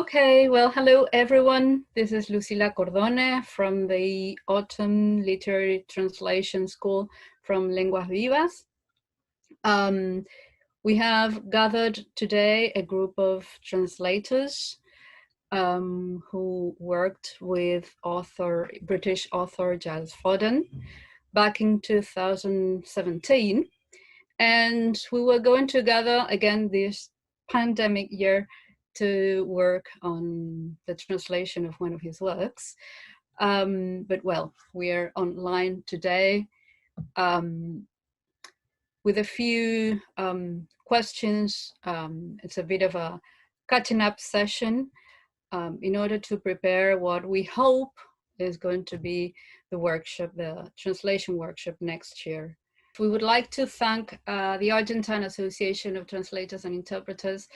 Okay, well, hello everyone. This is Lucila Cordone from the Autumn Literary Translation School from Lenguas Vivas. We have gathered today a group of translators who worked with British author Giles Foden back in 2017. And we were going to gather again this pandemic year to work on the translation of one of his works. But well, we're online today with a few questions. It's a bit of a catching up session in order to prepare what we hope is going to be the workshop, the translation workshop next year. We would like to thank the Argentine Association of Translators and Interpreters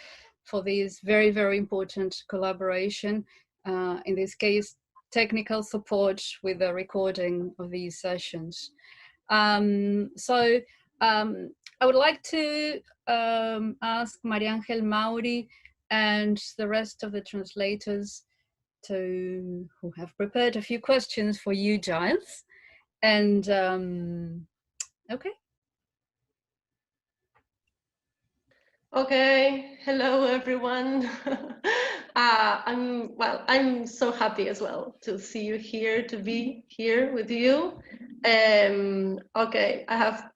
for this very, very important collaboration. In this case, technical support with the recording of these sessions. I would like to ask Maria Angel Mauri and the rest of the translators who have prepared a few questions for you, Giles. And okay. Okay, hello everyone. I'm so happy as well to see you here, to be here with you. Okay, I have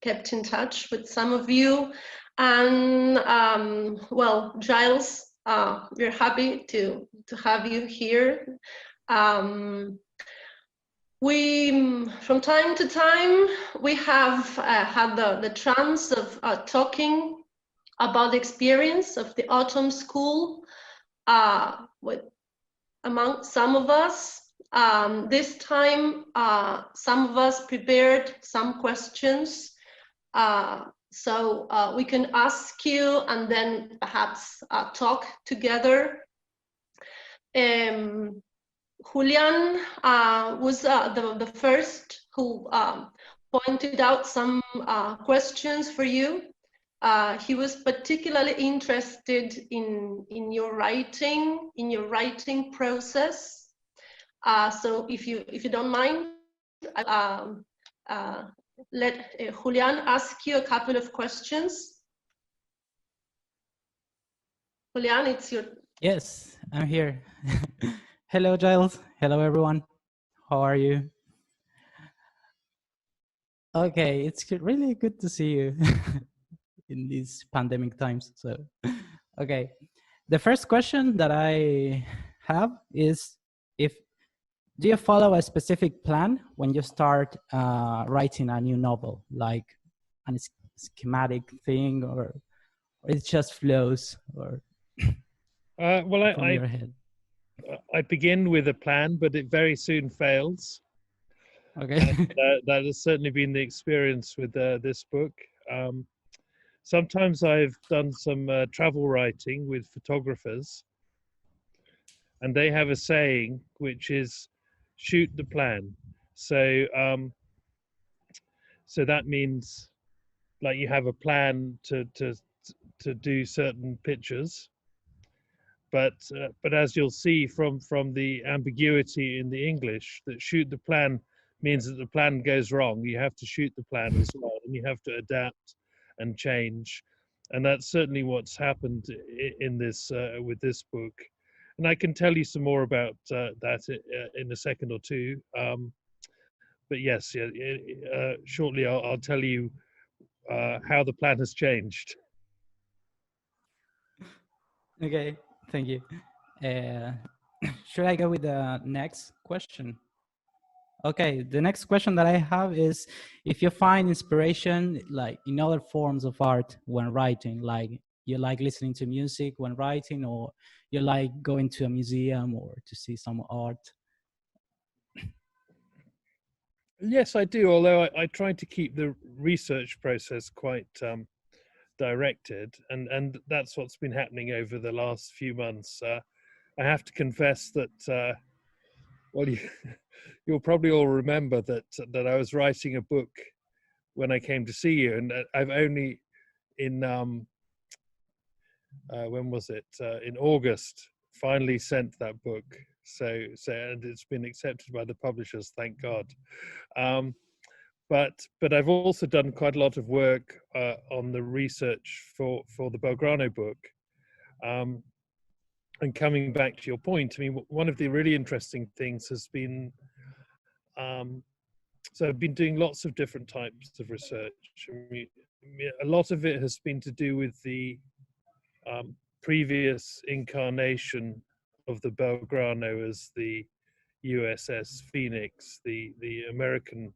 kept in touch with some of you, and well, Giles, we're happy to have you here. We, from time to time, we have had the chance of talking about the experience of the Autumn School among some of us. This time, some of us prepared some questions, so we can ask you and then perhaps talk together. Julian was the first who pointed out some questions for you. He was particularly interested in your writing process. So if you don't mind, let Julian ask you a couple of questions. Julian, it's your... Yes, I'm here. Hello, Giles. Hello, everyone. How are you? Okay, it's really good to see you in these pandemic times. So, okay. The first question that I have is, do you follow a specific plan when you start writing a new novel, like a schematic thing, or it just flows, or well, from your head? I begin with a plan, but it very soon fails. Okay. That has certainly been the experience with this book. Sometimes I've done some travel writing with photographers, and they have a saying which is shoot the plan. So so that means like you have a plan to do certain pictures, but as you'll see from the ambiguity in the English, that shoot the plan means that the plan goes wrong. You have to shoot the plan as well, and you have to adapt and change, and that's certainly what's happened in this with this book. And I can tell you some more about that in a second or two. But yes, shortly I'll tell you how the plan has changed. Okay, thank you. Should I go with the next question? Okay, the next question that I have is, if you find inspiration like in other forms of art when writing, like you like listening to music when writing, or you like going to a museum or to see some art? Yes, I do, although I try to keep the research process quite directed, and that's what's been happening over the last few months. I have to confess that, well, you'll probably all remember that I was writing a book when I came to see you, and I've only in when was it? In August finally sent that book. So and it's been accepted by the publishers, thank God. But I've also done quite a lot of work on the research for the Belgrano book. And coming back to your point, I mean, one of the really interesting things has been, so I've been doing lots of different types of research. I mean, a lot of it has been to do with the previous incarnation of the Belgrano as the USS Phoenix, the American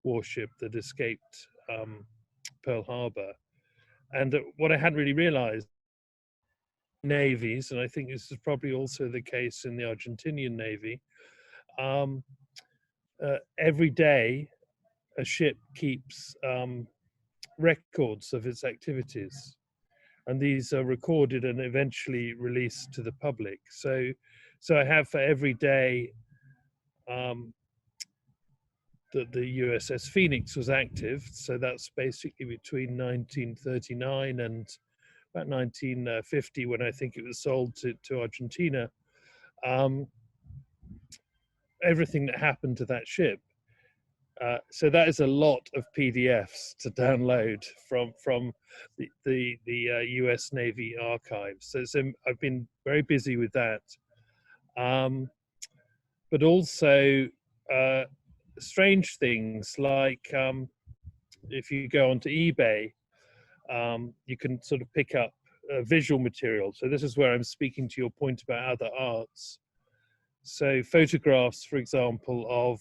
warship that escaped Pearl Harbor. And what I hadn't really realized, navies, and I think this is probably also the case in the Argentinian Navy, every day a ship keeps records of its activities, and these are recorded and eventually released to the public. So I have for every day that the USS Phoenix was active, so that's basically between 1939 and about 1950, when I think it was sold to Argentina, everything that happened to that ship. So that is a lot of PDFs to download from the US Navy archives. So I've been very busy with that. But also strange things like if you go onto eBay, you can sort of pick up visual material. So this is where I'm speaking to your point about other arts. So photographs, for example, of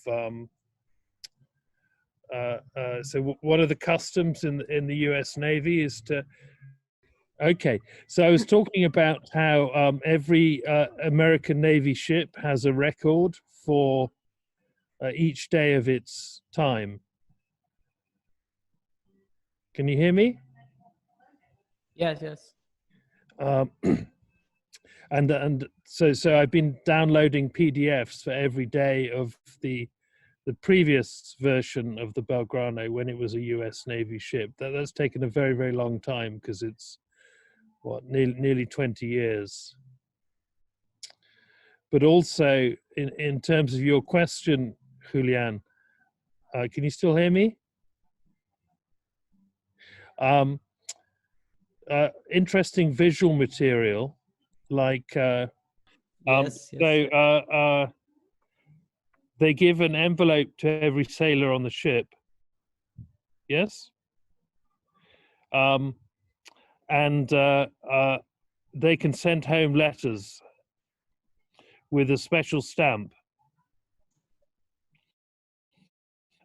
so one of the customs in the US Navy is to, okay, so I was talking about how every American Navy ship has a record for each day of its time. Can you hear me? Yes, yes. And so I've been downloading PDFs for every day of the previous version of the Belgrano when it was a US Navy ship. That's taken a very, very long time, because it's what, nearly 20 years. But also in terms of your question, Julian, can you still hear me? Interesting visual material, like Yes, yes. so they give an envelope to every sailor on the ship. Yes. And they can send home letters with a special stamp.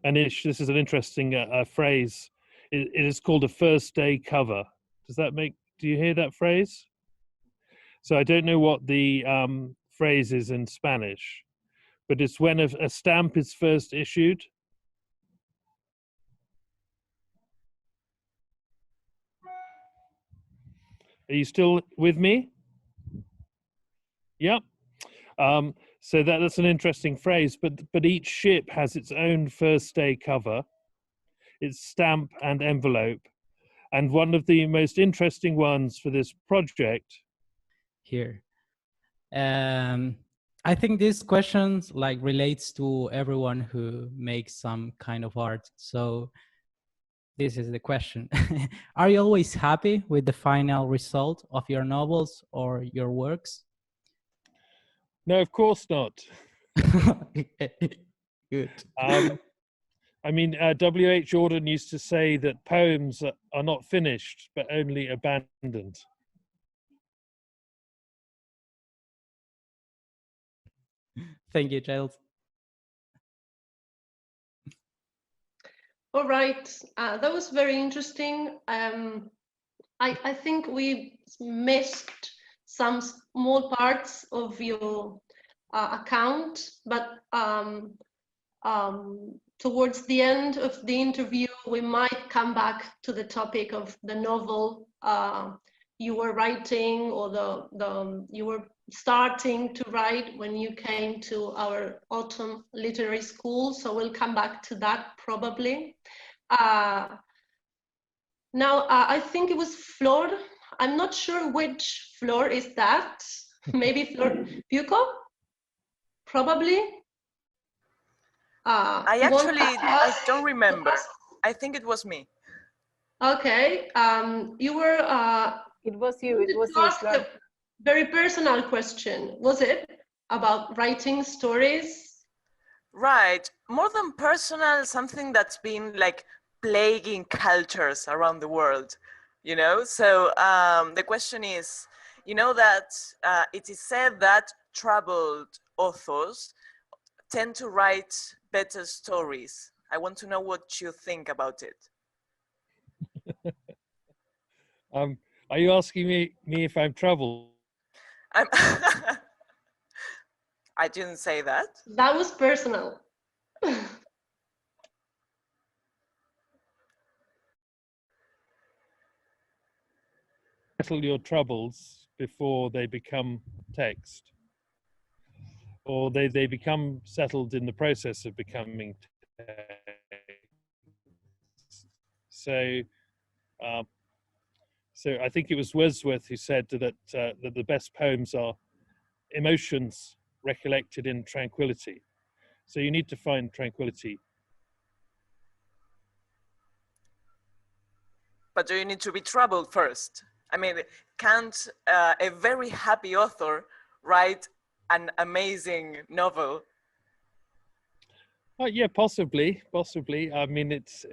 And this is an interesting phrase. It is called a first day cover. Do you hear that phrase? So I don't know what the phrase is in Spanish, but it's when a stamp is first issued. Are you still with me? Yep. So that's an interesting phrase, but each ship has its own first day cover, its stamp and envelope. And one of the most interesting ones for this project Here. I think this question relates to everyone who makes some kind of art. So this is the question. Are you always happy with the final result of your novels or your works? No, of course not. Good. I mean, W.H. Auden used to say that poems are not finished, but only abandoned. Thank you, Giles. All right, that was very interesting. I think we missed some small parts of your account, but towards the end of the interview, we might come back to the topic of the novel you were writing, or you were starting to write when you came to our autumn literary school. So we'll come back to that probably. Now, I think it was Flor. I'm not sure which Flor is that. Maybe Fuko? Probably. I don't remember. I think it was me. Okay. You were. It was you. It was to ask you. a very personal question. Was it about writing stories? Right. More than personal, something that's been like plaguing cultures around the world, you know? So the question is, you know that it is said that troubled authors tend to write better stories. I want to know what you think about it. Are you asking me if I'm troubled? I'm I didn't say that. That was personal. Settle your troubles before they become text, or they become settled in the process of becoming text. So so I think it was Wordsworth who said that that the best poems are emotions recollected in tranquility. So you need to find tranquility. But do you need to be troubled first? I mean, can't a very happy author write an amazing novel? Yeah, possibly. I mean, it's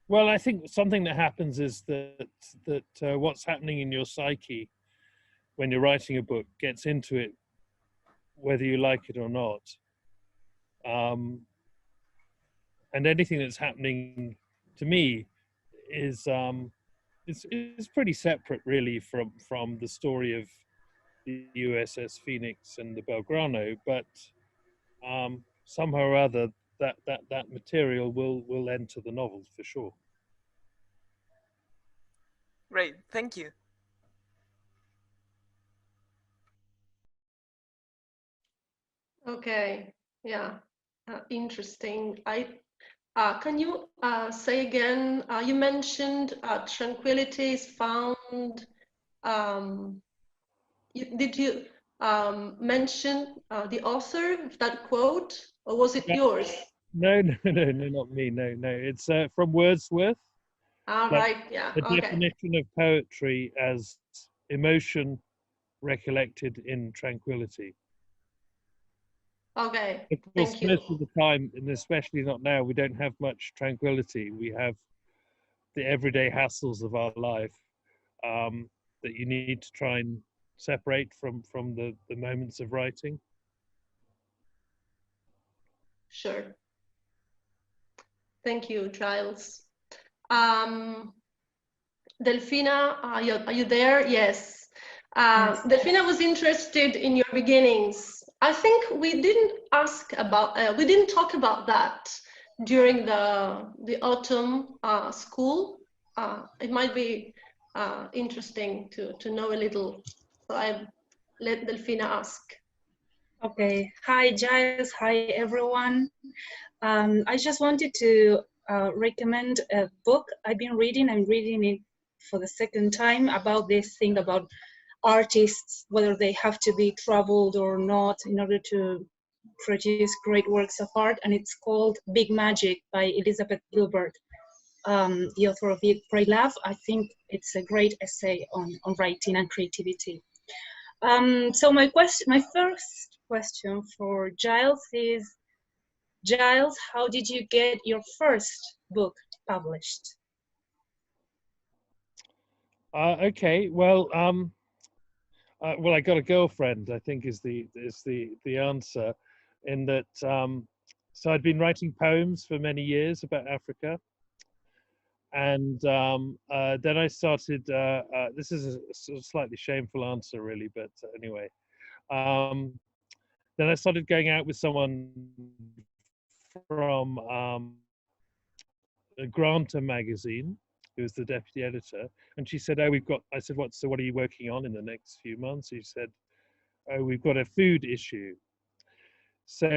well, I think something that happens is that what's happening in your psyche when you're writing a book gets into it, whether you like it or not. And anything that's happening to me is pretty separate, really, from the story of the USS Phoenix and the Belgrano. But somehow or other, that material will enter the novel for sure. Great, thank you. Okay. Yeah. Interesting. Can you say again? You mentioned tranquility is found. Did you mention the author of that quote, or was it yours? No, not me. No. It's from Wordsworth. All Like, right. Yeah. the Okay. definition of poetry as emotion recollected in tranquility. Okay. Of course, Thank you. most of the time, and especially not now, we don't have much tranquility. We have the everyday hassles of our life that you need to try and separate from the moments of writing. Sure. Thank you, Giles. Delfina, are you there? Yes. Yes. Delfina was interested in your beginnings. I think we didn't we didn't talk about that during the autumn school. It might be interesting to know a little. So I let Delfina ask. Okay. Hi, Giles. Hi, everyone. I just wanted to recommend a book I've been reading. I'm reading it for the second time about this thing about artists, whether they have to be troubled or not in order to produce great works of art. And it's called Big Magic by Elizabeth Gilbert, the author of Eat, Pray, Love. I think it's a great essay on writing and creativity. So my first question for Giles is, Giles, how did you get your first book published? Okay, well, well, I got a girlfriend, I think is the answer, in that. So I'd been writing poems for many years about Africa, and then I started. This is a sort of slightly shameful answer, really, but anyway. Then I started going out with someone from Granta magazine, who was the deputy editor, and she said, "Oh, we've got." I said, "What? So, what are you working on in the next few months?" She said, "Oh, we've got a food issue." So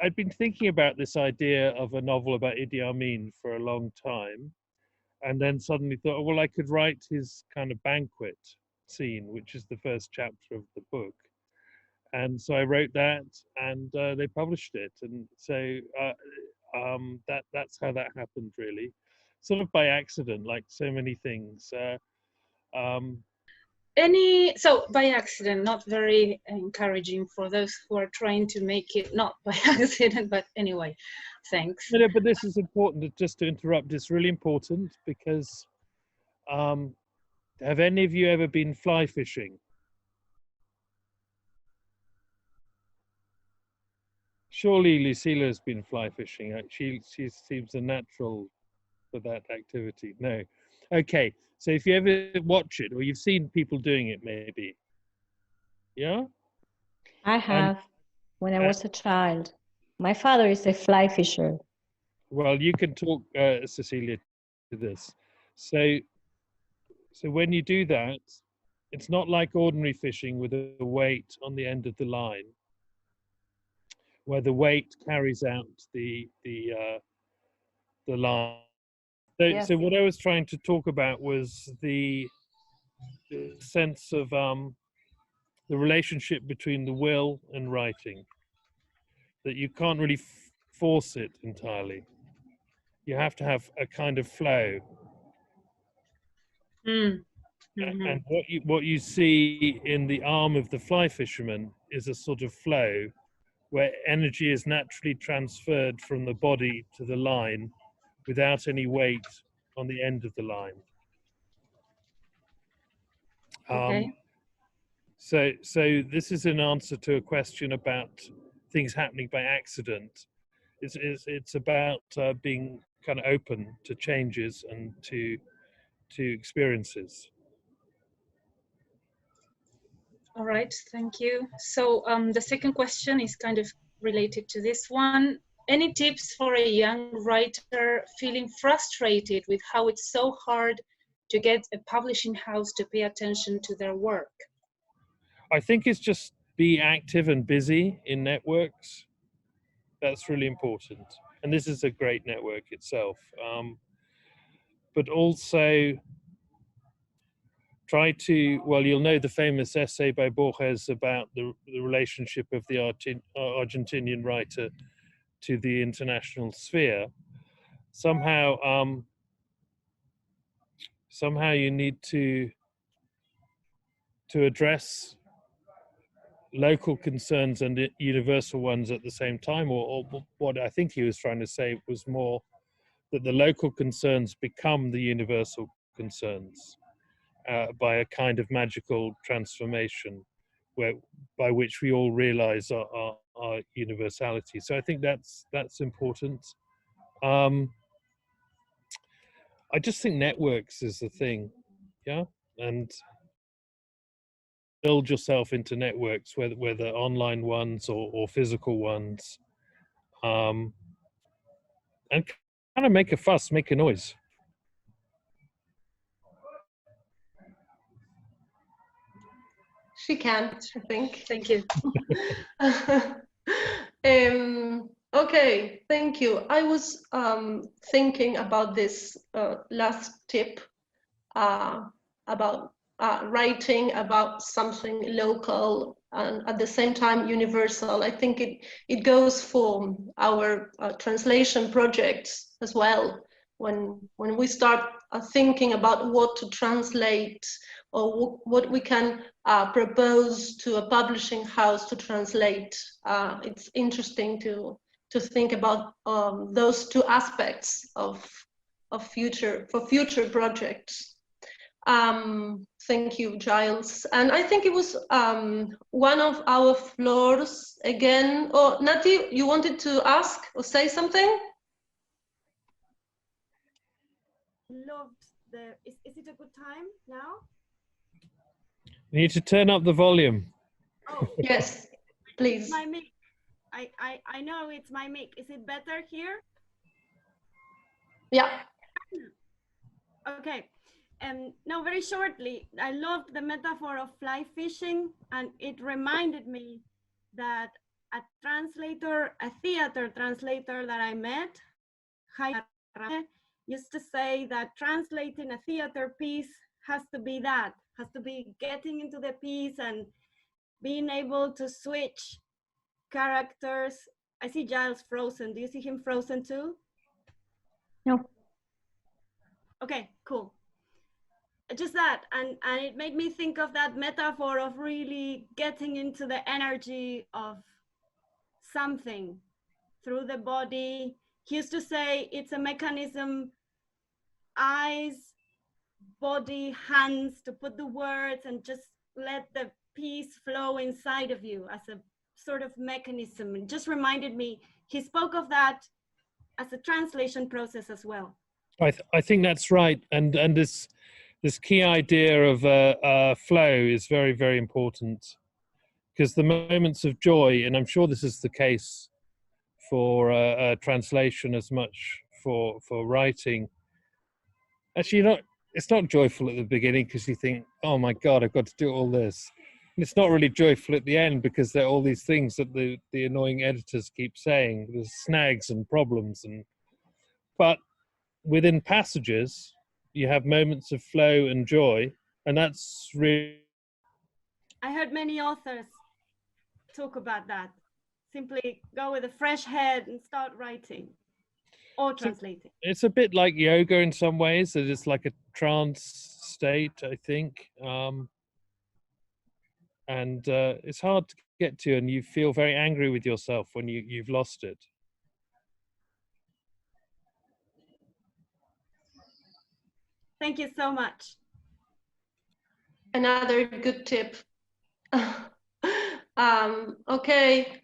I'd been thinking about this idea of a novel about Idi Amin for a long time, and then suddenly thought, oh, well, I could write his kind of banquet scene, which is the first chapter of the book. And so I wrote that, and they published it. And so that's how that happened, really, sort of by accident, like so many things. So by accident, not very encouraging for those who are trying to make it not by accident, but anyway, thanks. No, but this is important, just to interrupt, it's really important because have any of you ever been fly fishing? Surely Lucila has been fly fishing. She seems a natural for that activity. No. Okay, so if you ever watch it, or you've seen people doing it maybe. Yeah? I have, when I was a child. My father is a fly fisher. Well, you can talk, Cecilia, to this. So when you do that, it's not like ordinary fishing with a weight on the end of the line, where the weight carries out the line. So, Yes. so what I was trying to talk about was the sense of the relationship between the will and writing, that you can't really force it entirely. You have to have a kind of flow. Mm-hmm. And what you see in the arm of the fly fisherman is a sort of flow where energy is naturally transferred from the body to the line without any weight on the end of the line. Okay. So this is an answer to a question about things happening by accident. It's about being kind of open to changes and to experiences. All right, thank you. So the second question is kind of related to this one. Any tips for a young writer feeling frustrated with how it's so hard to get a publishing house to pay attention to their work? I think it's just be active and busy in networks. That's really important. And this is a great network itself. But also try to, well, you'll know the famous essay by Borges about the relationship of the Argentinian writer to the international sphere. Somehow you need to address local concerns and universal ones at the same time, or what I think he was trying to say was more that the local concerns become the universal concerns by a kind of magical transformation by which we all realize our universality. So I think that's important. I just think networks is the thing, yeah, and build yourself into networks, whether online ones or physical ones, and kind of make a fuss, make a noise. She can, I think. Thank you. Okay, thank you. I was thinking about this last tip about writing about something local and at the same time universal. I think it goes for our translation projects as well. When we start thinking about what to translate or what we can propose to a publishing house to translate, it's interesting to think about those two aspects of future projects. Thank you, Giles. And I think it was one of our floors again. Oh, Nati, you wanted to ask or say something? Loved the. Is it a good time now? You need to turn up the volume. Oh, yes, please. My mic. I know it's my mic. Is it better here? Yeah. Okay. No, very shortly, I loved the metaphor of fly fishing, and it reminded me that a theater translator that I met used to say that translating a theater piece has to be that, has to be getting into the piece and being able to switch characters. I see Giles frozen. Do you see him frozen too? No. Okay, cool. Just that, and it made me think of that metaphor of really getting into the energy of something through the body. He used to say it's a mechanism, eyes, body, hands, to put the words and just let the piece flow inside of you as a sort of mechanism. It just reminded me, he spoke of that as a translation process as well. I think that's right, and this key idea of flow is very, very important, because the moments of joy, and I'm sure this is the case for translation as much for writing. Actually, it's not joyful at the beginning because you think, oh my God, I've got to do all this. And it's not really joyful at the end because there are all these things that the annoying editors keep saying. There's snags and problems, but within passages, you have moments of flow and joy, and that's really. I heard many authors talk about that. Simply go with a fresh head and start writing or translating. It's a bit like yoga in some ways. It's like a trance state, I think. And it's hard to get to, and you feel very angry with yourself when you've lost it. Thank you so much. Another good tip. Okay.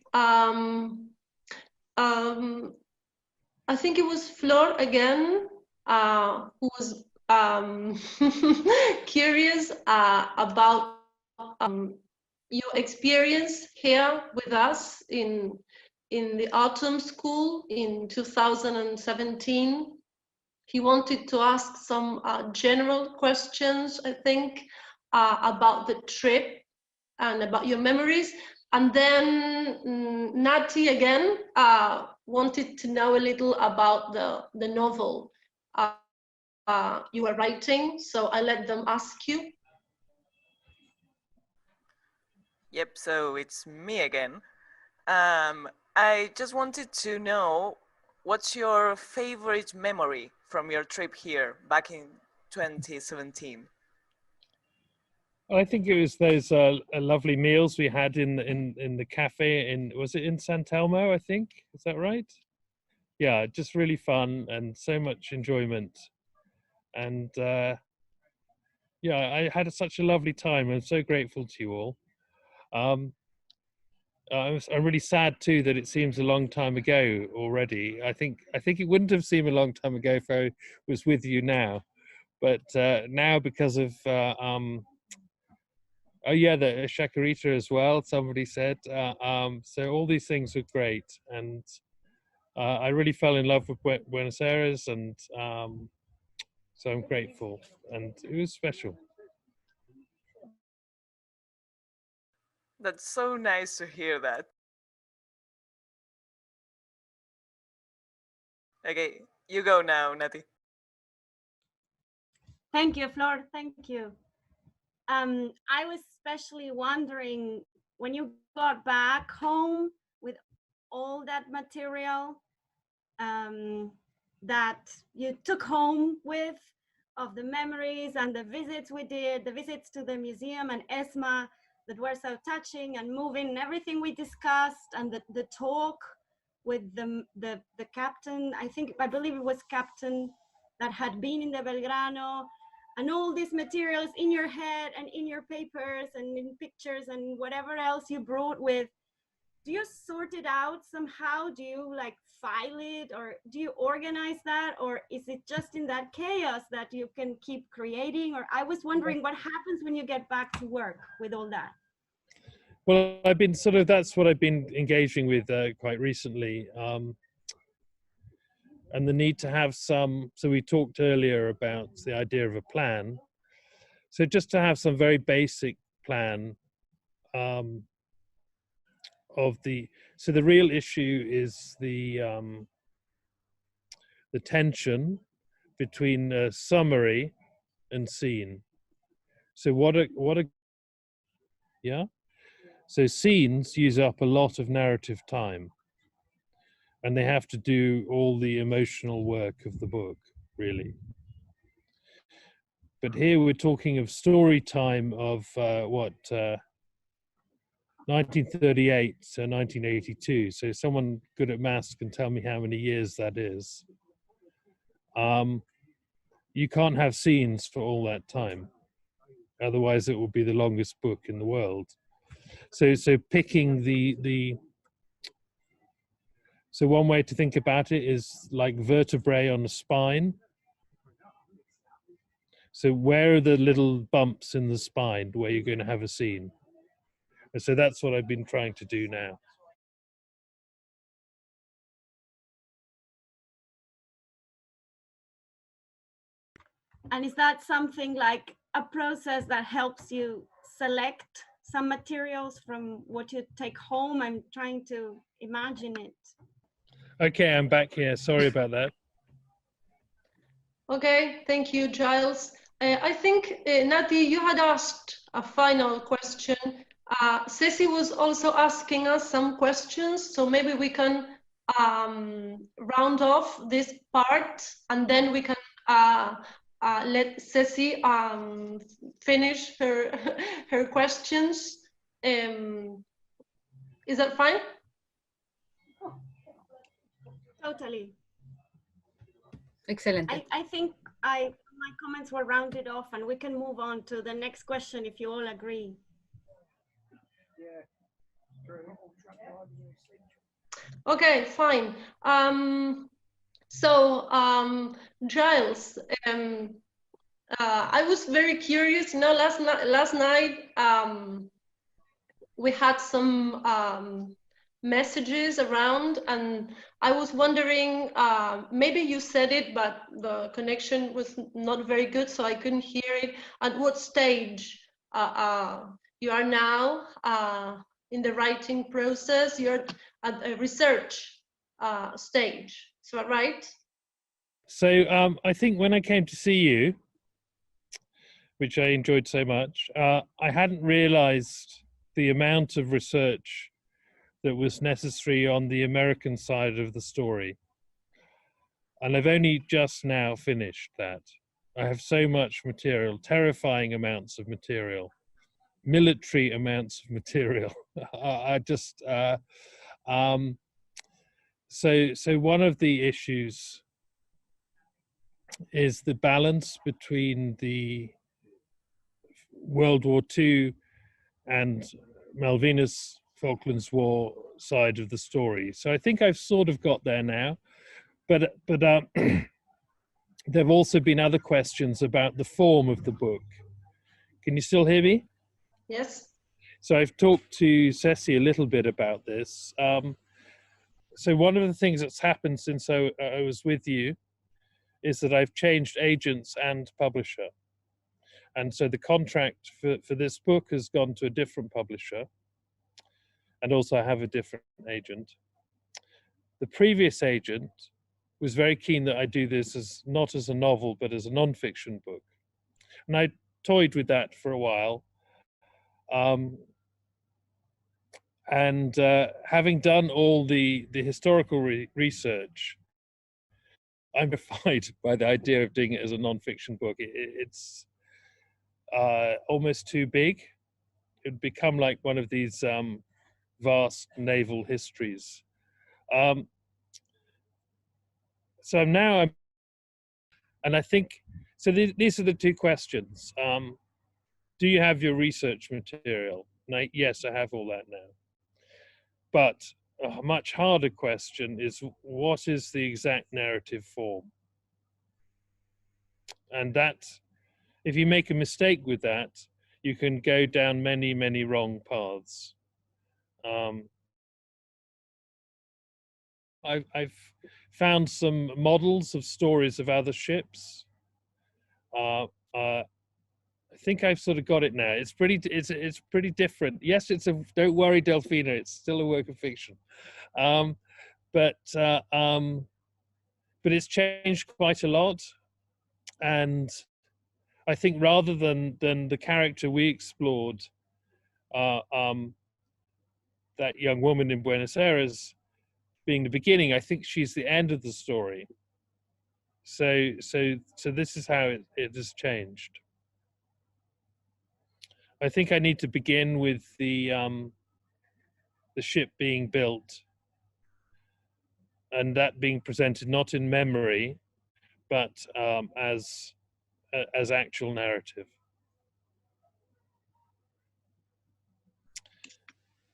I think it was Flor again who was curious about your experience here with us in the autumn school in 2017. He wanted to ask some general questions, I think, about the trip and about your memories. And then Nati again wanted to know a little about the novel you were writing. So I let them ask you. Yep, so it's me again. I just wanted to know, what's your favorite memory from your trip here back in 2017? I think it was those lovely meals we had in the cafe was it in San Telmo, I think? Is that right? Yeah, just really fun and so much enjoyment. And yeah, I had such a lovely time. I'm so grateful to you all. I'm really sad too that it seems a long time ago already. I think it wouldn't have seemed a long time ago if I was with you now, but now because of oh yeah, the Chacarita as well, somebody said. So all these things were great, and I really fell in love with Buenos Aires, and so I'm grateful, and it was special. That's so nice to hear that. Okay, you go now, Nati. Thank you, Flor. Thank you. I was especially wondering, when you got back home with all that material that you took home with, of the memories and the visits we did, the visits to the museum and ESMA that were so touching and moving, and everything we discussed, and the talk with the captain, I believe it was captain that had been in the Belgrano, and all these materials in your head and in your papers and in pictures and whatever else you brought with. Do you sort it out somehow? Do you like file it, or do you organize that, or is it just in that chaos that you can keep creating? Or I was wondering what happens when you get back to work with all that. Well, I've been that's what I've been engaging with quite recently. And the need to have some, so we talked earlier about the idea of a plan. So just to have some very basic plan of so the real issue is the tension between summary and scene. So yeah? So scenes use up a lot of narrative time, and they have to do all the emotional work of the book, really. But here we're talking of story time of 1938 to 1982. So someone good at maths can tell me how many years that is. You can't have scenes for all that time. Otherwise it will be the longest book in the world. So picking so one way to think about it is like vertebrae on a spine. So where are the little bumps in the spine where you're going to have a scene? And so that's what I've been trying to do now. And is that something like a process that helps you select some materials from what you take home? I'm trying to imagine it. Okay, I'm back here. Sorry about that. Okay, thank you, Giles. I think, Nati, you had asked a final question. Ceci was also asking us some questions, so maybe we can round off this part and then we can let Ceci finish her, her questions. Is that fine? Totally. Excellent. I think my comments were rounded off and we can move on to the next question if you all agree. Okay, fine. Giles, I was very curious. You know, last night we had some messages around, and I was wondering. Maybe you said it, but the connection was not very good, so I couldn't hear it. At what stage you are now in the writing process? You're at a research stage. Is that right? So I think when I came to see you, which I enjoyed so much, I hadn't realized the amount of research that was necessary on the American side of the story. And I've only just now finished that. I have so much material, terrifying amounts of material, military amounts of material. So one of the issues is the balance between the World War II and Malvinas Falklands War side of the story. So I think I've sort of got there now, but there have also been other questions about the form of the book. Can you still hear me? Yes. So I've talked to Ceci a little bit about this. So one of the things that's happened since I was with you is that I've changed agents and publisher. And so the contract for this book has gone to a different publisher. And also I have a different agent. The previous agent was very keen that I do this as not as a novel, but as a non-fiction book. And I toyed with that for a while. Having done all the historical research, I'm terrified by the idea of doing it as a non-fiction book. It's almost too big. It would become like one of these vast naval histories. So now and I think, so these are the two questions. Do you have your research material? Yes, I have all that now. But a much harder question is, what is the exact narrative form? And that, if you make a mistake with that, you can go down many, many wrong paths. I've found some models of stories of other ships. I think I've sort of got it now. It's pretty different. Yes, don't worry, Delphina, it's still a work of fiction. But it's changed quite a lot. and I think rather than the character we explored, that young woman in Buenos Aires being the beginning, I think she's the end of the story. So this is how it has changed. I think I need to begin with the ship being built, and that being presented not in memory, but as actual narrative.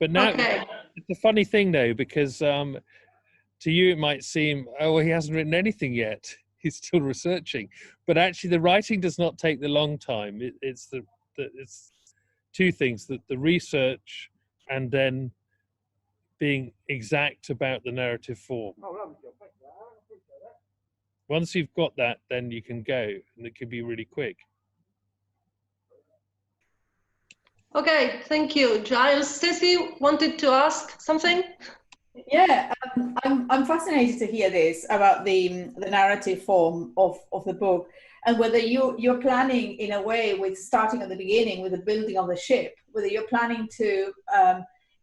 But now, Okay. it's a funny thing though, because to you it might seem, oh, well, he hasn't written anything yet. He's still researching. But actually, the writing does not take the long time. It's two things: that the research and then being exact about the narrative form. Once you've got that, then you can go, and it can be really quick. Okay, thank you, Giles. Stacey wanted to ask something. Yeah, I'm fascinated to hear this about the narrative form of the book, and whether you're planning in a way with starting at the beginning with the building of the ship, whether you're planning to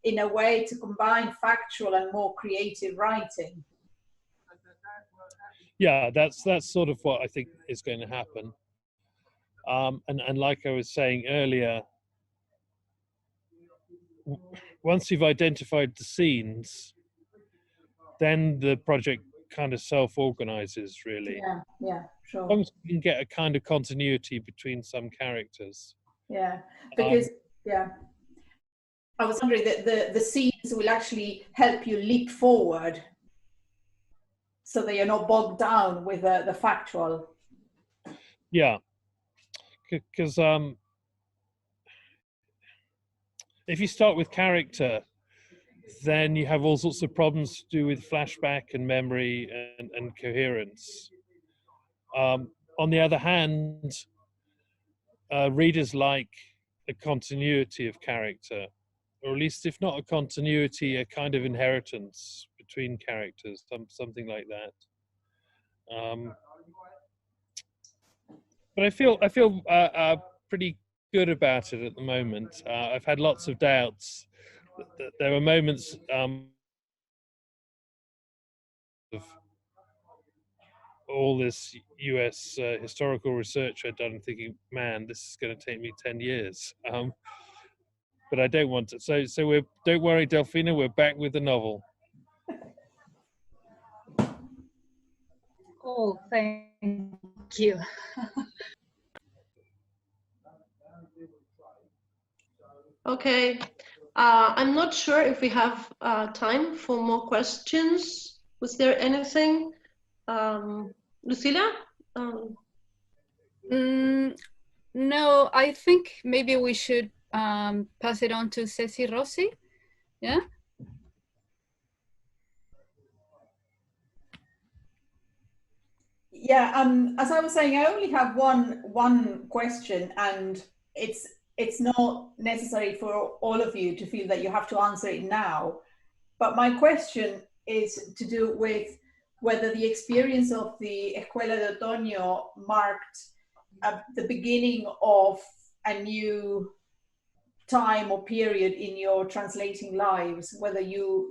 in a way to combine factual and more creative writing. Yeah, that's sort of what I think is going to happen. And like I was saying earlier, once you've identified the scenes, then the project kind of self-organizes, really. Yeah, sure. As long as you can get a kind of continuity between some characters. Yeah, because I was wondering that the scenes will actually help you leap forward, so that you're not bogged down with the factual. Yeah, because if you start with character, then you have all sorts of problems to do with flashback and memory and coherence. On the other hand, readers like a continuity of character, or at least if not a continuity, a kind of inheritance between characters, something like that. But I feel pretty good about it at the moment. I've had lots of doubts. There were moments of all this US historical research I'd done, thinking, man, this is going to take me 10 years. But I don't want to. So don't worry, Delphina, we're back with the novel. Oh, thank you. Okay, I'm not sure if we have time for more questions. Was there anything? Lucila? No, I think maybe we should pass it on to Ceci Rossi. Yeah. Yeah, as I was saying, I only have one question, and it's not necessary for all of you to feel that you have to answer it now. But my question is to do with whether the experience of the Escuela de Otoño marked the beginning of a new time or period in your translating lives, whether you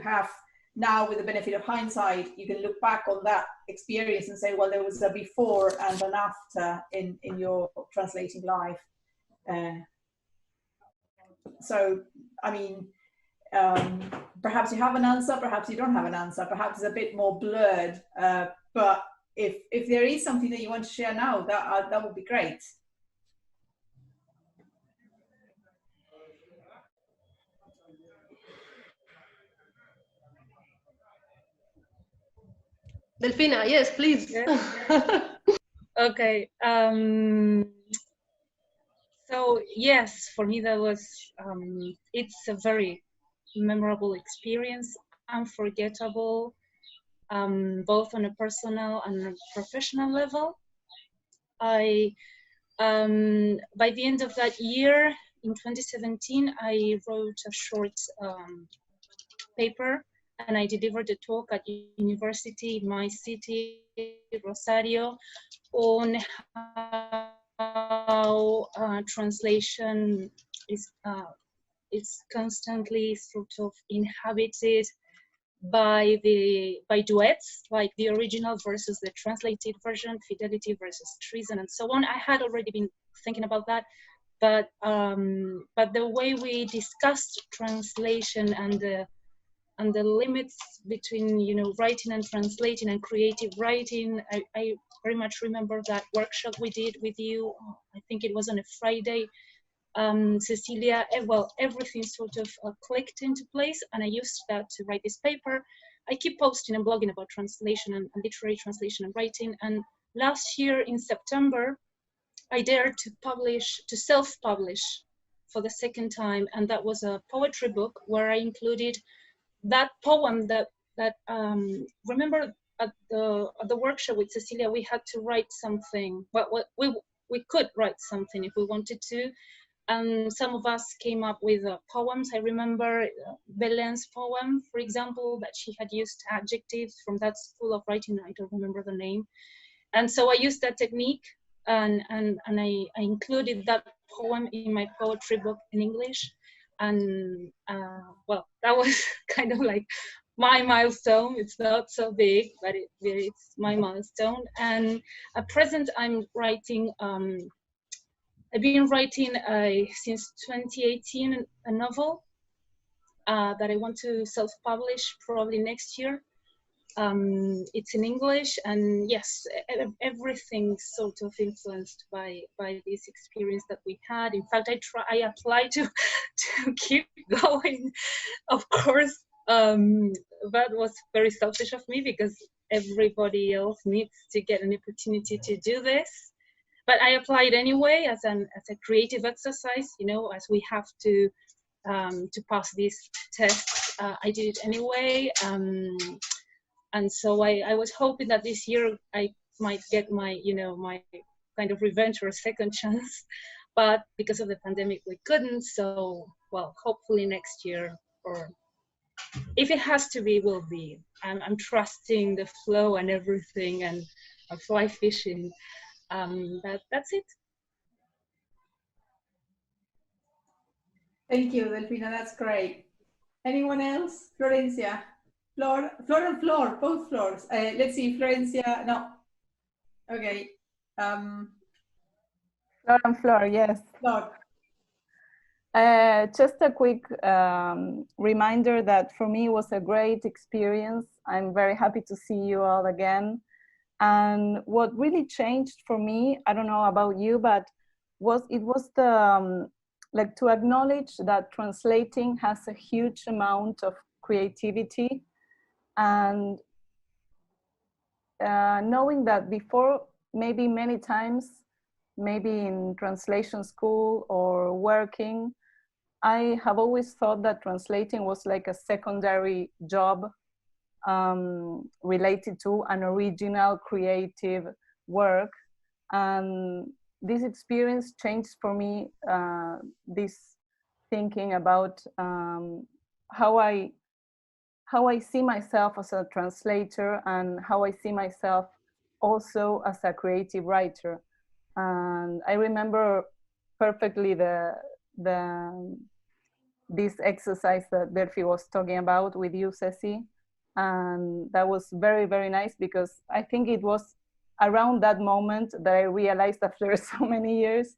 have now, with the benefit of hindsight, you can look back on that experience and say, well, there was a before and an after in your translating life. So, I mean, perhaps you have an answer, perhaps you don't have an answer, perhaps it's a bit more blurred. But if there is something that you want to share now, that would be great. Delphina, yes, please. Yes. Okay. So yes, for me that was it's a very memorable experience, unforgettable, both on a personal and a professional level. I by the end of that year, in 2017, I wrote a short paper and I delivered a talk at university in my city, Rosario, on how translation is constantly sort of inhabited by duets, like the original versus the translated version, fidelity versus treason, and so on. I had already been thinking about that, but the way we discussed translation and the limits between, you know, writing and translating and creative writing, I very much remember that workshop we did with you. I think it was on a Friday. Cecilia, well, everything sort of clicked into place, and I used that to write this paper. I keep posting and blogging about translation and literary translation and writing. And last year in September, I dared to self-publish for the second time, and that was a poetry book where I included that poem that remember at the workshop with Cecilia, we had to write something. Well, we could write something if we wanted to, and some of us came up with poems. I remember Belen's poem, for example, that she had used adjectives from that school of writing. I don't remember the name, and so I used that technique, and I included that poem in my poetry book in English. And well, that was kind of like my milestone. It's not so big, but it's my milestone. And at present, I'm writing. I've been writing since 2018 a novel that I want to self-publish probably next year. It's in English, and yes, everything sort of influenced by this experience that we had. In fact, I applied to keep going, of course. That was very selfish of me because everybody else needs to get an opportunity to do this. But I applied anyway as a creative exercise, you know, as we have to pass these tests. I did it anyway. And so I was hoping that this year I might get my, you know, my kind of revenge or a second chance, but because of the pandemic, we couldn't. So, well, hopefully next year, or if it has to be, will be. I'm trusting the flow and everything, and I fly fishing. That's it. Thank you, Delfina. That's great. Anyone else? Florencia. Floor and floor, both floors. Let's see, Florencia, no. Okay. Floor and floor, yes. Floor. Just a quick reminder that for me it was a great experience. I'm very happy to see you all again. And what really changed for me, I don't know about you, but it was the, like, to acknowledge that translating has a huge amount of creativity. And knowing that before, maybe many times, maybe in translation school or working, I have always thought that translating was like a secondary job related to an original creative work. And this experience changed for me this thinking about how I see myself as a translator, and how I see myself also as a creative writer. And I remember perfectly this exercise that Delphi was talking about with you, Ceci. And that was very, very nice, because I think it was around that moment that I realized, after so many years,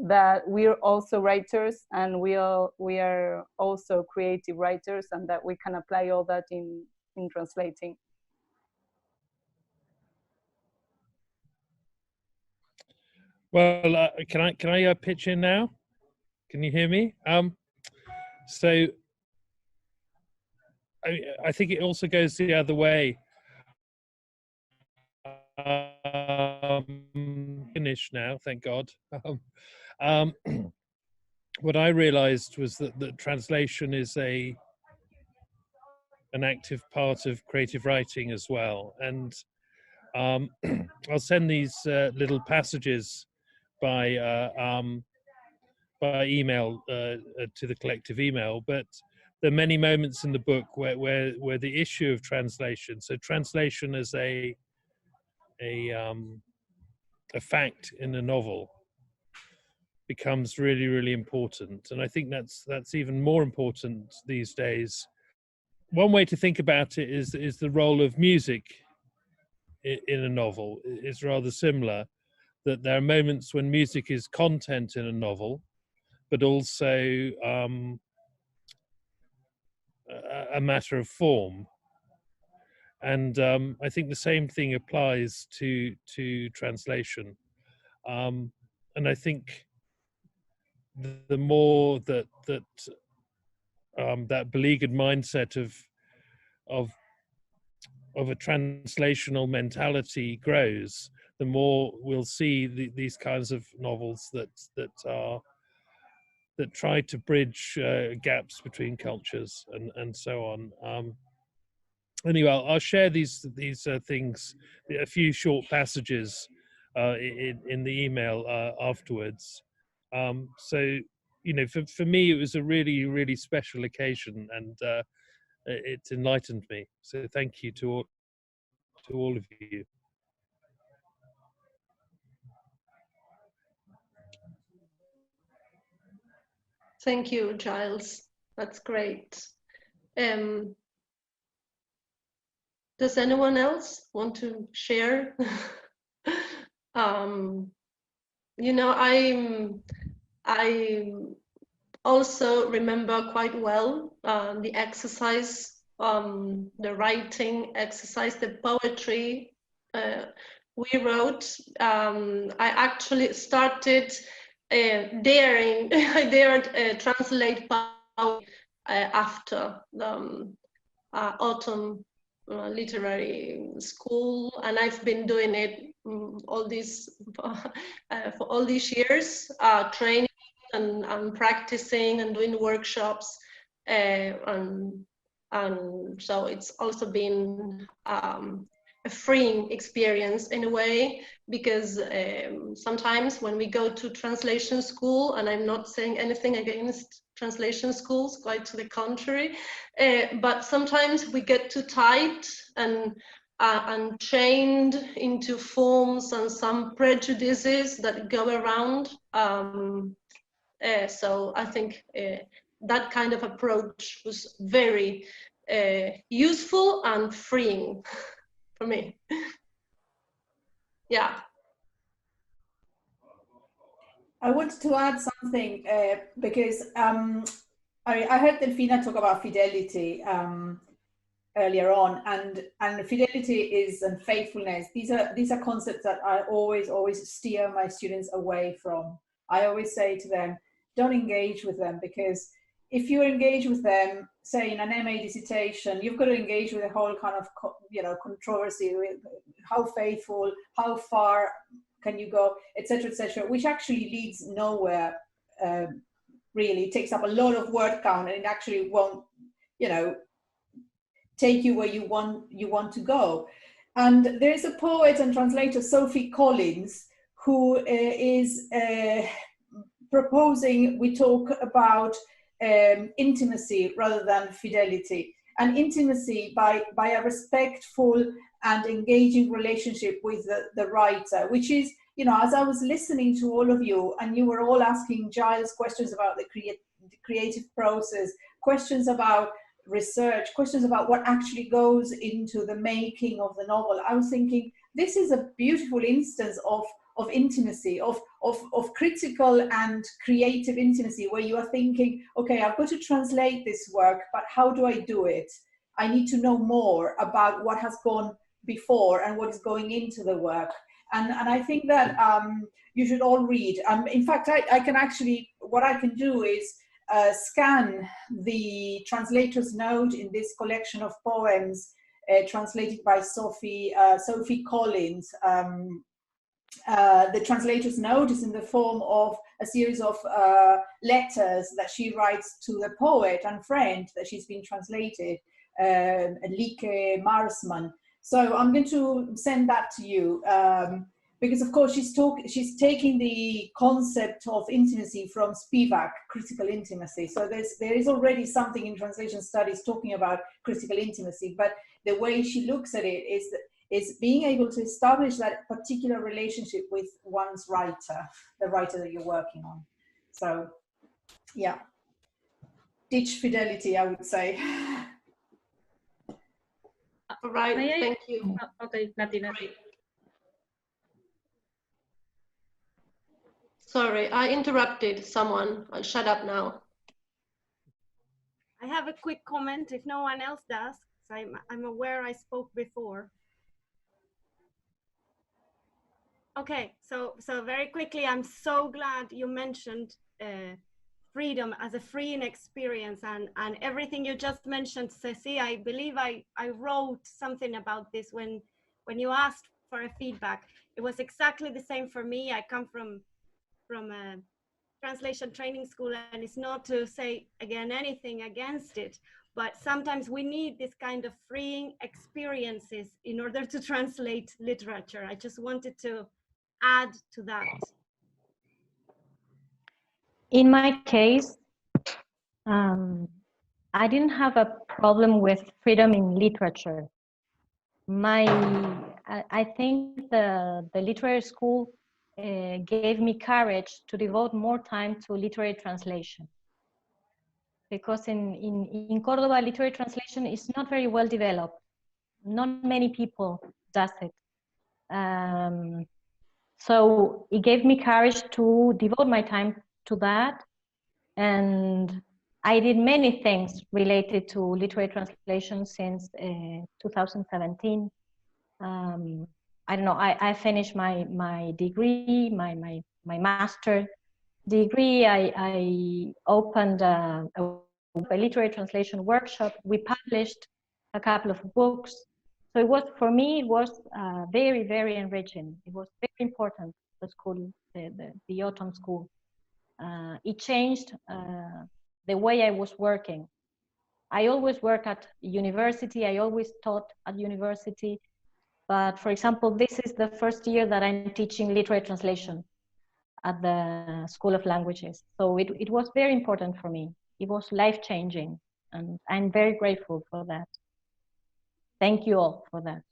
that we're also writers, and we are also creative writers, and that we can apply all that in translating. Well, can I pitch in now? Can you hear me? So I think it also goes the other way. Finished now, thank God. What I realized was that translation is an active part of creative writing as well. And I'll send these little passages by email to the collective email. But there are many moments in the book where the issue of translation, so translation as a fact in a novel, becomes really, really important. And I think that's even more important these days. One way to think about it is the role of music in a novel is rather similar, that there are moments when music is content in a novel, but also a matter of form. And I think the same thing applies to translation. And I think the more that beleaguered mindset of a translational mentality grows, the more we'll see these kinds of novels that try to bridge gaps between cultures and so on. Anyway, I'll share these things, a few short passages in the email afterwards. So, you know, for me, it was a really, really special occasion, and it's enlightened me. So thank you to all of you. Thank you, Giles. That's great. Does anyone else want to share? You know, I also remember quite well the exercise, the writing exercise, the poetry we wrote. I actually started daring, I dared translate poetry after the autumn literary school, and I've been doing it all these for all these years, training and practicing and doing workshops, and so it's also been a freeing experience in a way, because sometimes when we go to translation school, and I'm not saying anything against translation schools, quite to the contrary, but sometimes we get too tight and chained into forms and some prejudices that go around. So I think that kind of approach was very useful and freeing for me. Yeah. I wanted to add something because I heard Delfina talk about fidelity earlier on, and fidelity is and faithfulness. These are concepts that I always steer my students away from. I always say to them, don't engage with them, because if you engage with them, say in an MA dissertation, you've got to engage with a whole kind of controversy with how faithful, how far can you go, etc., which actually leads nowhere. Really, it takes up a lot of word count, and it actually won't, take you where you want to go. And there is a poet and translator, Sophie Collins, who is proposing we talk about intimacy rather than fidelity, and intimacy by a respectful and engaging relationship with the writer, which is, as I was listening to all of you, and you were all asking Giles questions about the creative process, questions about research, questions about what actually goes into the making of the novel, I was thinking, this is a beautiful instance of intimacy, of critical and creative intimacy, where you are thinking, okay, I've got to translate this work, but how do I do it? I need to know more about what has gone before and what is going into the work. And I think that you should all read. In fact, I can actually, what I can do is scan the translator's note in this collection of poems translated by Sophie Collins. The translator's note is in the form of a series of letters that she writes to the poet and friend that she's been translated, Lieke Marsman. So I'm going to send that to you. because of course she's taking the concept of intimacy from Spivak, critical intimacy. So there is already something in translation studies talking about critical intimacy, but the way she looks at it is being able to establish that particular relationship with one's writer, the writer that you're working on. So yeah, ditch fidelity, I would say. All right, thank you. Okay, Nati. Sorry, I interrupted someone. I'll shut up now. I have a quick comment if no one else does. So I'm aware I spoke before. Okay, so very quickly, I'm so glad you mentioned freedom as a freeing experience, and everything you just mentioned, Ceci. I believe I wrote something about this when you asked for a feedback. It was exactly the same for me. I come from a translation training school, and it's not to say again anything against it, but sometimes we need this kind of freeing experiences in order to translate literature. I just wanted to add to that. In my case, I didn't have a problem with freedom in literature. I think the literary school gave me courage to devote more time to literary translation. Because in Cordoba, literary translation is not very well developed. Not many people does it. So it gave me courage to devote my time to that. And I did many things related to literary translation since 2017. I don't know, I finished my degree, my master degree. I opened a literary translation workshop. We published a couple of books. So it was, for me, it was very, very enriching. It was very important, the school, the autumn school. It changed the way I was working. I always work at university. I always taught at university. But for example, this is the first year that I'm teaching literary translation at the School of Languages. So it was very important for me. It was life-changing, and I'm very grateful for that. Thank you all for that.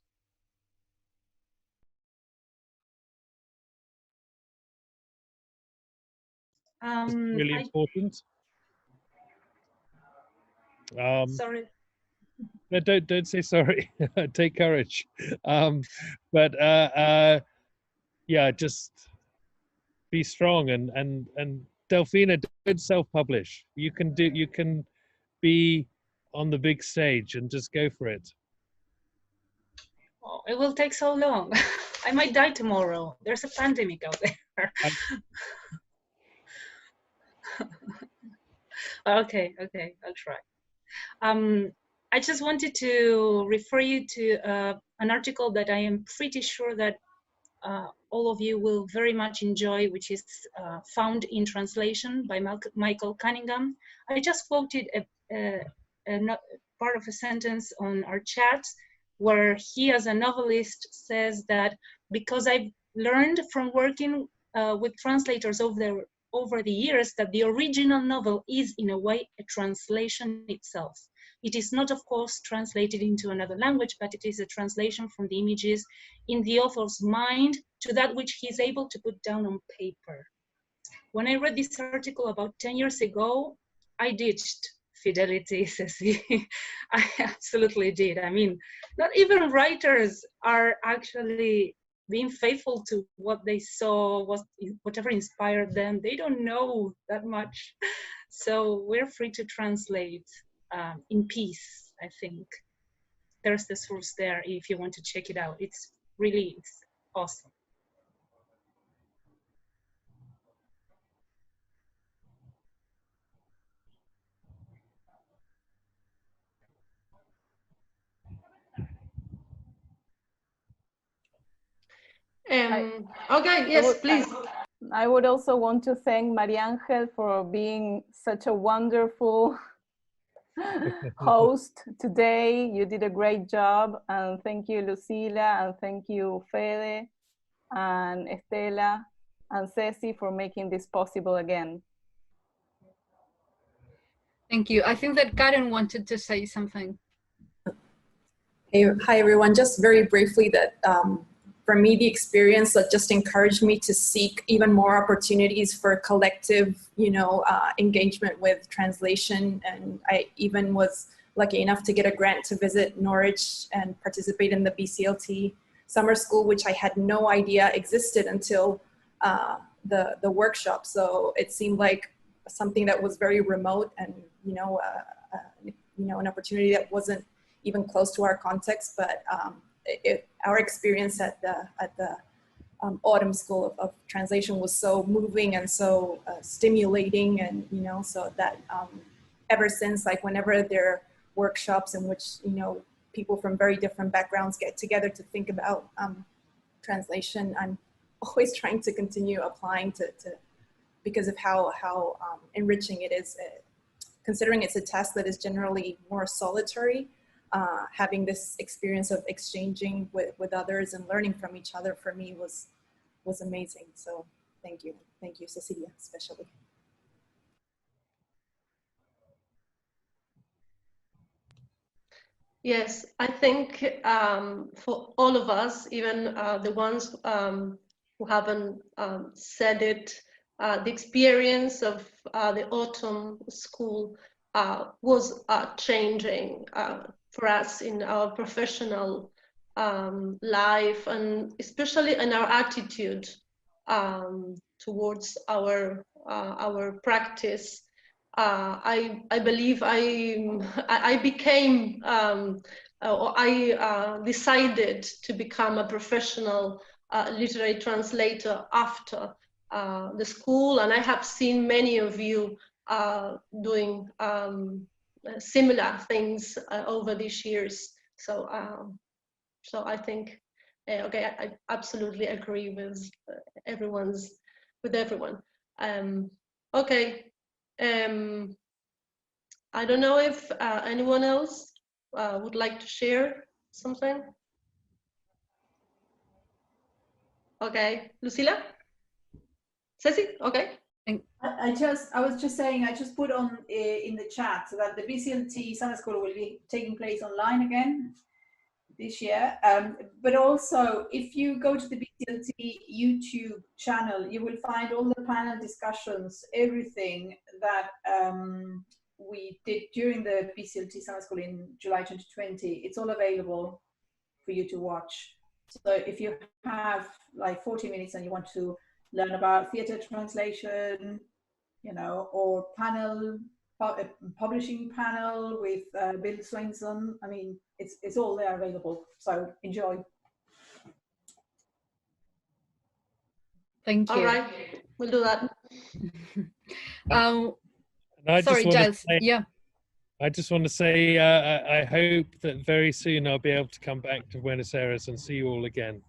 Really important. Sorry. No, don't say sorry. Take courage. But yeah, just be strong and Delfina, don't self-publish. You can be on the big stage and just go for it. Oh, it will take so long. I might die tomorrow. There's a pandemic out there. Okay, I'll try. I just wanted to refer you to an article that I am pretty sure that all of you will very much enjoy, which is found in translation by Michael Cunningham. I just quoted a part of a sentence on our chat where he, as a novelist, says that because I've learned from working with translators over the years that the original novel is, in a way, a translation itself. It is not, of course, translated into another language, but it is a translation from the images in the author's mind to that which he is able to put down on paper. When I read this article about 10 years ago, I ditched fidelity, Ceci. I absolutely did. I mean, not even writers are actually being faithful to what they saw, whatever inspired them. They don't know that much. So we're free to translate in peace, I think. There's the source there if you want to check it out. It's awesome. Okay, yes, please. I would also want to thank Maria Ángel for being such a wonderful host today. You did a great job, and thank you, Lucila, and thank you, Fede. and Estela and Ceci for making this possible again. Thank you. I think that Karen wanted to say something. Hey, hi everyone. Just very briefly that for me, the experience that just encouraged me to seek even more opportunities for collective, engagement with translation. And I even was lucky enough to get a grant to visit Norwich and participate in the BCLT summer school, which I had no idea existed until the workshop. So it seemed like something that was very remote and, an opportunity that wasn't even close to our context, but our experience at the autumn school of translation was so moving and so stimulating, and so that ever since, like whenever there are workshops in which people from very different backgrounds get together to think about translation, I'm always trying to continue applying to because of how enriching it is. Considering it's a task that is generally more solitary, having this experience of exchanging with others and learning from each other for me was amazing. So thank you, Cecilia, especially. Yes, I think for all of us, even the ones who haven't said it, the experience of the autumn school was changing for us in our professional life, and especially in our attitude towards our practice. I believe I became or I decided to become a professional literary translator after the school, and I have seen many of you doing similar things over these years. So I think okay, I absolutely agree with everyone. Okay. I don't know if anyone else would like to share something. Okay, Lucila? Ceci? Okay. I was just saying, I just put on in the chat so that the BCLT summer school will be taking place online again this year. But also, if you go to the BCLT YouTube channel, you will find all the panel discussions, everything that we did during the BCLT summer school in July 2020. It's all available for you to watch. So if you have like 40 minutes and you want to learn about theatre translation, or publishing panel with Bill Swainson, I mean, it's all there available. So enjoy. Thank you. All right, we'll do that. Sorry, Giles. Yeah. I just want to say I hope that very soon I'll be able to come back to Buenos Aires and see you all again.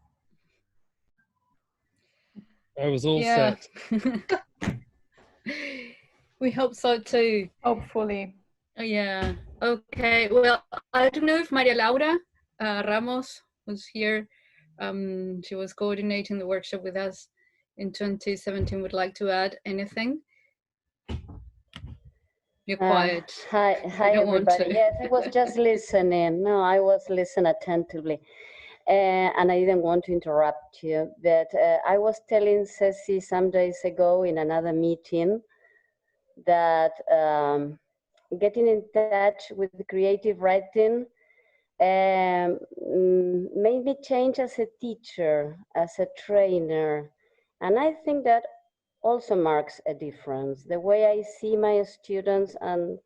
I was all set. We hope so too. Hopefully. Oh, yeah. Okay. Well, I don't know if Maria Laura Ramos was here. She was coordinating the workshop with us in 2017. Would like to add anything? You're quiet. Hi everybody. Yes, I was just listening. No, I was listening attentively. And I didn't want to interrupt you, but I was telling Ceci some days ago in another meeting that getting in touch with creative writing made me change as a teacher, as a trainer. And I think that also marks a difference. The way I see my students and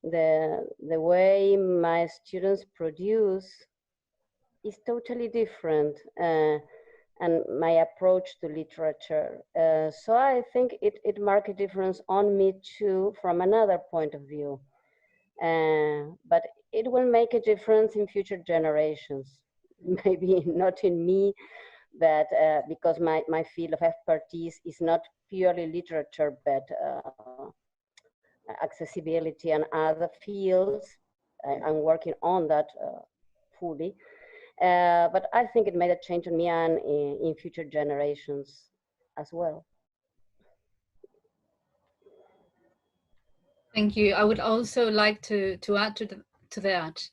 the way my students produce is totally different, and my approach to literature. So I think it marked a difference on me too from another point of view. But it will make a difference in future generations. Maybe not in me, but because my field of expertise is not purely literature, but accessibility and other fields. I'm working on that fully. But I think it made a change on me and in future generations as well. Thank you. I would also like to add to that.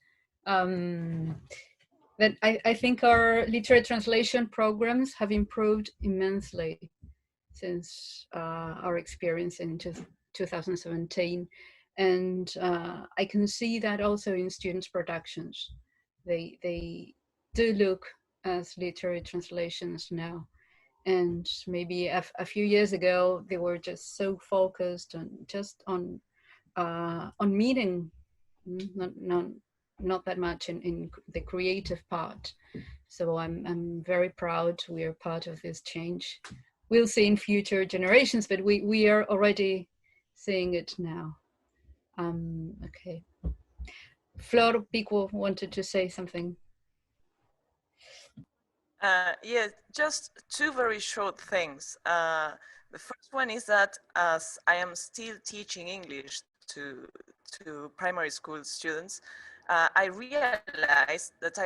That I think our literary translation programs have improved immensely since our experience in 2017. And I can see that also in students' productions. They do look as literary translations now. And maybe a few years ago, they were just so focused on meaning, not that much in the creative part. So I'm very proud we are part of this change. We'll see in future generations, but we are already seeing it now. Okay. Flor Pico wanted to say something. Yeah, just two very short things. The first one is that as I am still teaching English to primary school students, I realized that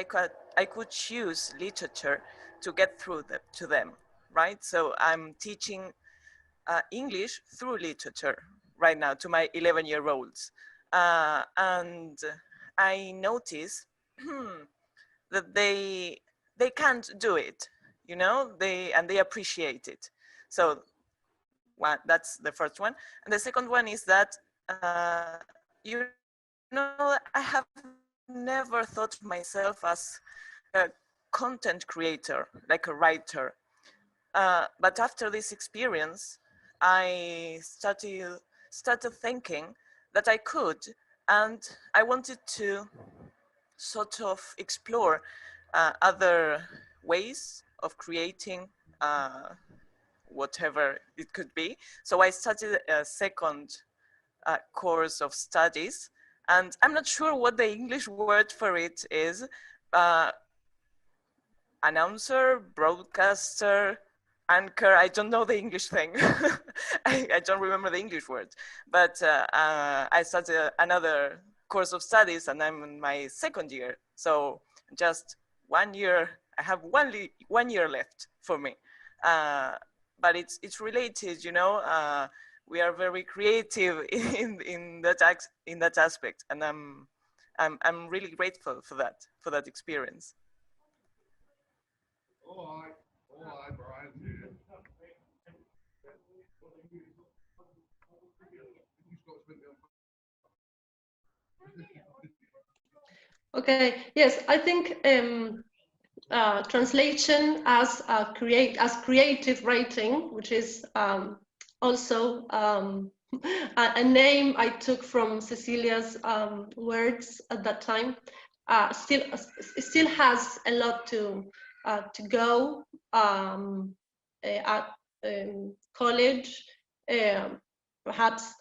I could choose literature to get through to them, right? So I'm teaching English through literature right now to my 11-year-olds. And I notice that they can't do it, you know, they appreciate it. So that's the first one. And the second one is that, you know, I have never thought of myself as a content creator, like a writer. But after this experience, I started thinking that I could, and I wanted to sort of explore other ways of creating whatever it could be. So I started a second course of studies, and I'm not sure what the English word for it is. Announcer, broadcaster, anchor, I don't know the English thing. I don't remember the English word, but I started another course of studies and I'm in my second year. So just 1 year, I have one year left for me. But it's related, you know, we are very creative in that aspect. And I'm really grateful for that experience. All right, Brian. Okay, yes, I think translation as creative writing, which is also a name I took from Cecilia's words at that time, still has a lot to go at college. Perhaps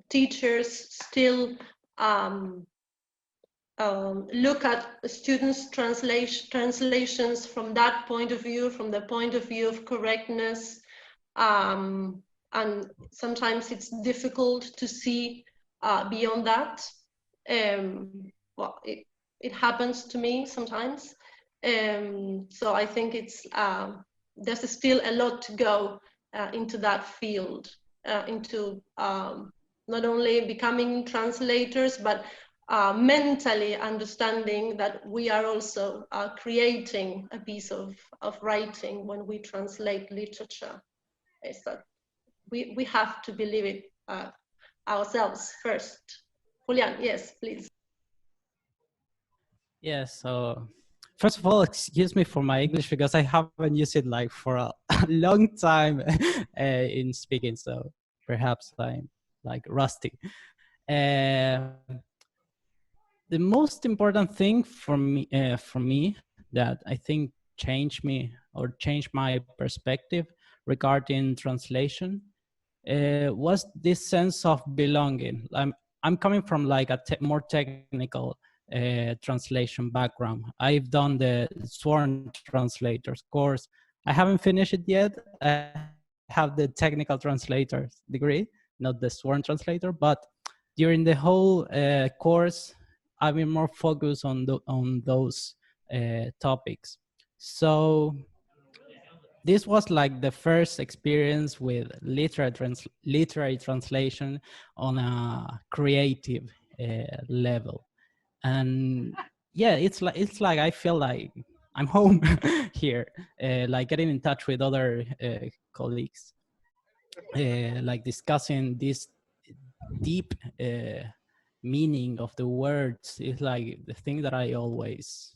teachers still look at students' translations from that point of view, from the point of view of correctness. And sometimes it's difficult to see beyond that. Well, it happens to me sometimes. So I think there's still a lot to go into that field, into not only becoming translators, but mentally understanding that we are also creating a piece of writing when we translate literature. Is that we have to believe it ourselves first. Julian, yes, please. Yes, so first of all, excuse me for my English because I haven't used it like for a long time in speaking, so perhaps I'm like rusty. The most important thing for me that I think changed me or changed my perspective regarding translation was this sense of belonging. I'm coming from like a more technical translation background. I've done the sworn translators course. I haven't finished it yet. I have the technical translators degree, not the sworn translator, but during the whole course, I've been more focused on those topics. So this was like the first experience with literary translation on a creative level, and yeah, it's like I feel like I'm home here, like getting in touch with other colleagues, like discussing this deep meaning of the words is like the thing that I always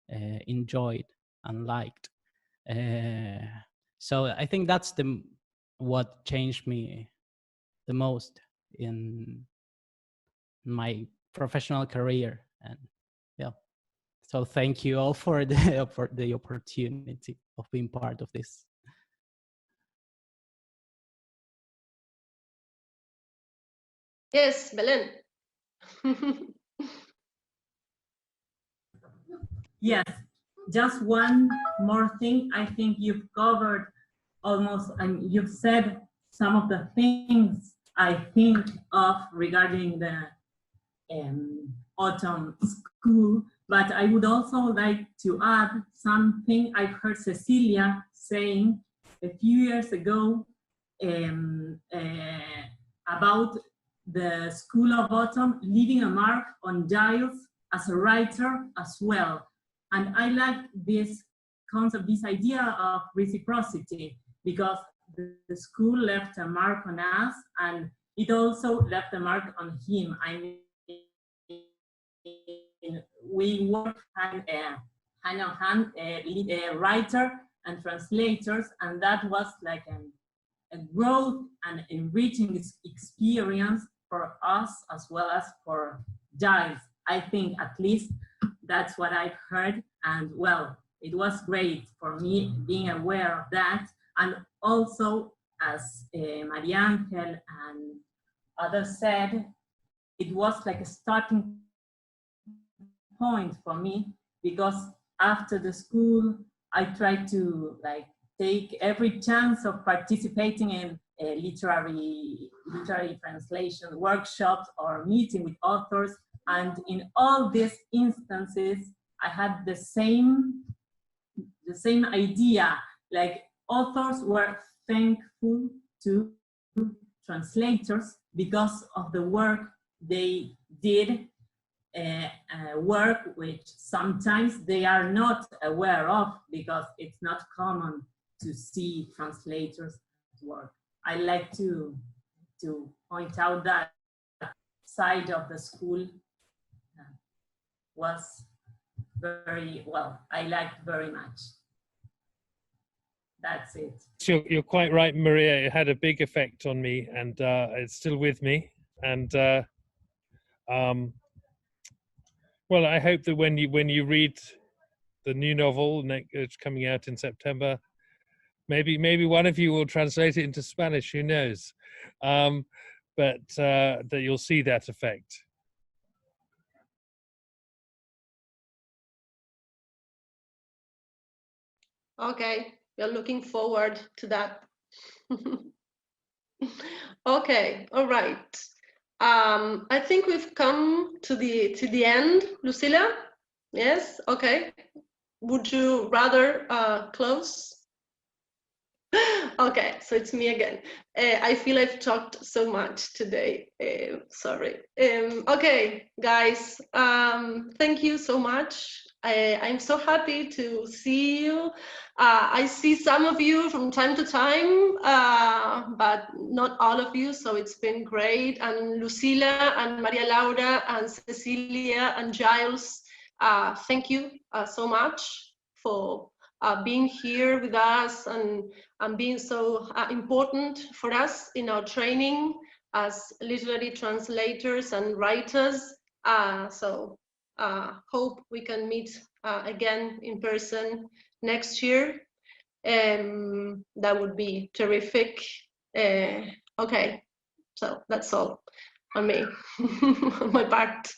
enjoyed and liked. So I think that's what changed me the most in my professional career. And yeah, so thank you all for the opportunity of being part of this. Yes, Belen. Yes, just one more thing. I think you've covered almost, and you've said some of the things I think of regarding the autumn school, but I would also like to add something I've heard Cecilia saying a few years ago about the School of Autumn leaving a mark on Giles as a writer as well. And I like this concept, this idea of reciprocity, because the school left a mark on us and it also left a mark on him. I mean, we work hand in hand, writer and translators, and that was like a growth and enriching experience for us as well as for Giles. I think at least that's what I've heard, and well, it was great for me being aware of that. And also, as Maria Angel and others said, it was like a starting point for me, because after the school, I tried to like take every chance of participating in literary translation workshops or meeting with authors. And in all these instances, I had the same idea, like authors were thankful to translators because of the work they did, work which sometimes they are not aware of because it's not common to see translators work. I like to point out that side of the school was very well, I liked very much. That's it. So you're quite right, Maria. It had a big effect on me, and it's still with me. And well, I hope that when you read the new novel it's coming out in September, maybe one of you will translate it into Spanish. Who knows? But that you'll see that effect. Okay, we're looking forward to that. Okay, all right. I think we've come to the end, Lucila. Yes, okay. Would you rather close? Okay, so it's me again. I feel I've talked so much today. Sorry. Okay, guys, thank you so much. I'm so happy to see you. I see some of you from time to time, but not all of you, so it's been great. And Lucila and Maria Laura and Cecilia and Giles, thank you so much for being here with us and being so important for us in our training as literary translators and writers. So hope we can meet again in person next year. That would be terrific. Okay, so that's all on me, on my part.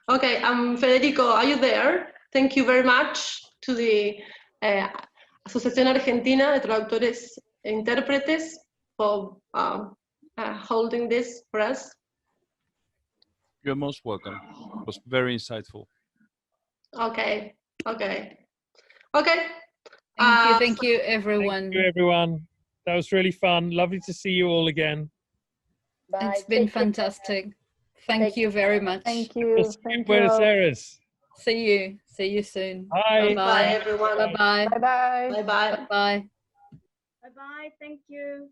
Okay, Federico, are you there? Thank you very much to the Asociación Argentina de Traductores e Intérpretes for holding this for us. You're most welcome. It was very insightful. Okay. Thank you, everyone. Thank you, everyone. That was really fun. Lovely to see you all again. Bye. It's been Take care. fantastic. Thank you very much. Thank you. Thank you. Buenos Aires. See you soon. Bye. Bye, everyone. Bye-bye. Bye-bye. Bye-bye. Bye-bye. Bye-bye. Thank you.